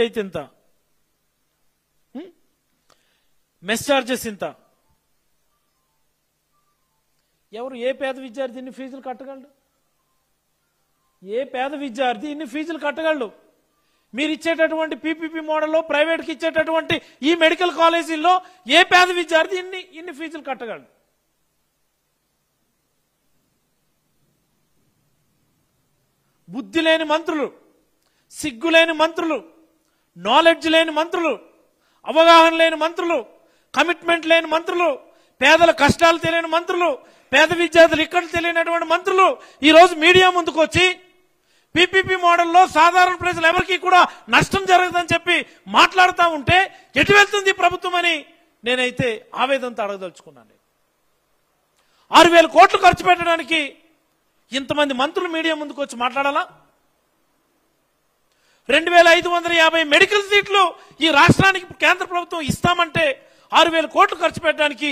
అయితే ఇంత, mess charges ఇంత. ఎవరు ఏ పేద విద్యార్థి ఇన్ని ఫీజులు కట్టగలడు? ఏ పేద విద్యార్థి ఇన్ని ఫీజులు కట్టగలడు? మీరు ఇచ్చేటటువంటి పీపీపీ మోడల్లో ప్రైవేట్కి ఇచ్చేటటువంటి ఈ మెడికల్ కాలేజీల్లో ఏ పేద విద్యార్థి ఇన్ని ఫీజులు కట్టగలడు? బుద్ధి లేని మంత్రులు, సిగ్గు లేని మంత్రులు, నాలెడ్జ్ లేని మంత్రులు, అవగాహన లేని మంత్రులు, కమిట్మెంట్ లేని మంత్రులు, పేదల కష్టాలు తెలియని మంత్రులు, పేద విద్యార్థులు ఇక్కడ తెలియనటువంటి మంత్రులు ఈరోజు మీడియా ముందుకు వచ్చి పీపీపీ మోడల్లో సాధారణ ప్రజలు ఎవరికి కూడా నష్టం జరగదని చెప్పి మాట్లాడుతూ ఉంటే ఎటు వెళ్తుంది ప్రభుత్వం అని నేనైతే ఆవేదనతో అడగదలుచుకున్నాను. 6,000 కోట్లు ఖర్చు పెట్టడానికి ఇంతమంది మంత్రులు మీడియా ముందుకు వచ్చి మాట్లాడాలా? 2,550 మెడికల్ సీట్లు ఈ రాష్ట్రానికి కేంద్ర ప్రభుత్వం ఇస్తామంటే 6,000 కోట్లు ఖర్చు పెట్టడానికి